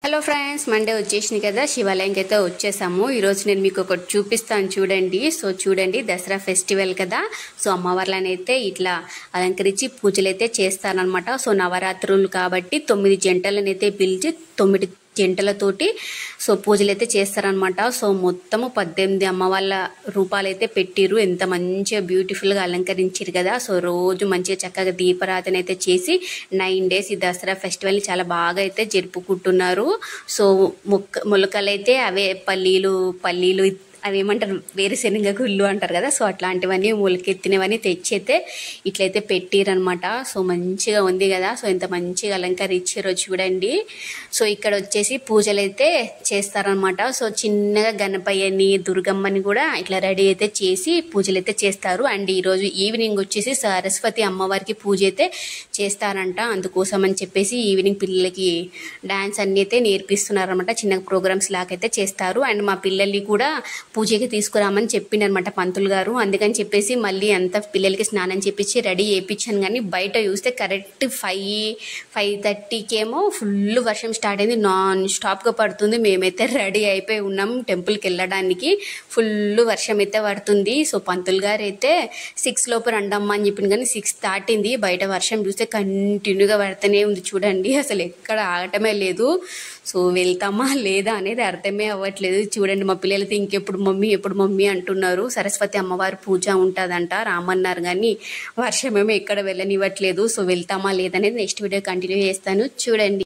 Hello friends, Monday వచ్చేసింది కదా, శివాలయంకి అయితే వచ్చేసాము. ఈరోజు నేను మీకు ఒకటి చూపిస్తాను చూడండి. సో చూడండి, దసరా ఫెస్టివల్ కదా. సో అమ్మవార్లను అయితే ఇట్లా అలంకరించి పూజలు అయితే చేస్తారనమాట. సో నవరాత్రులు కాబట్టి 9 జంటలను అయితే పిలిచి 9 జంటలతోటి సో పూజలు అయితే చేస్తారనమాట. సో మొత్తము 18 అమ్మవాళ్ళ రూపాలు అయితే పెట్టిరు. ఎంత మంచిగా బ్యూటిఫుల్గా అలంకరించారు కదా. సో రోజు మంచిగా చక్కగా దీపారాధన అయితే చేసి 9 డేస్ ఈ దసరా ఫెస్టివల్ని చాలా బాగా అయితే జరుపుకుంటున్నారు. సో మొలకలైతే అవే పల్లీలు అవి ఏమంటారు, వేరుశనగ గుళ్ళు అంటారు కదా. సో అట్లాంటివన్నీ మొలకెత్తినవన్నీ తెచ్చి అయితే ఇట్లయితే పెట్టిరనమాట. సో మంచిగా ఉంది కదా. సో ఎంత మంచిగా అలంకరించారో చూడండి. సో ఇక్కడ వచ్చేసి పూజలు అయితే చేస్తారనమాట. సో చిన్నగా గణపయ్యని దుర్గమ్మని కూడా ఇట్లా రెడీ అయితే చేసి పూజలు అయితే చేస్తారు. అండ్ ఈరోజు ఈవినింగ్ వచ్చేసి సరస్వతి అమ్మవారికి పూజ అయితే చేస్తారంట. అందుకోసం అని చెప్పేసి ఈవినింగ్ పిల్లలకి డాన్స్ అన్ని అయితే నేర్పిస్తున్నారనమాట. చిన్న ప్రోగ్రామ్స్ లాగైతే చేస్తారు. అండ్ మా పిల్లల్ని కూడా పూజకి తీసుకురామని చెప్పిండనమాట పంతులు గారు. అందుకని చెప్పేసి మళ్ళీ అంత పిల్లలకి స్నానం చేపించి రెడీ చేయించాను. కానీ బయట చూస్తే కరెక్ట్ 5:30కేమో ఫుల్ వర్షం స్టార్ట్ అయింది. నాన్ స్టాప్గా పడుతుంది. మేమైతే రెడీ అయిపోయి ఉన్నాం టెంపుల్కి వెళ్ళడానికి. ఫుల్ వర్షం అయితే పడుతుంది. సో పంతులు గారు అయితే 6 లోపు రండమ్మా అని చెప్పింది. కానీ 6 దాటింది. బయట వర్షం చూస్తే కంటిన్యూగా పడుతూనే ఉంది చూడండి. అసలు ఎక్కడ ఆగటమే లేదు. సో వెళ్తామా లేదా అనేది అర్థమే అవ్వట్లేదు. చూడండి, మా పిల్లలతో ఎప్పుడు మమ్మీ అంటున్నారు. సరస్వతి అమ్మవారి పూజ ఉంటుందంట రామన్నారు, కానీ వర్షమేమో ఎక్కడ వెళ్ళనివ్వట్లేదు. సో వెళ్తామా లేదనేది నెక్స్ట్ వీడియో కంటిన్యూ చేస్తాను చూడండి.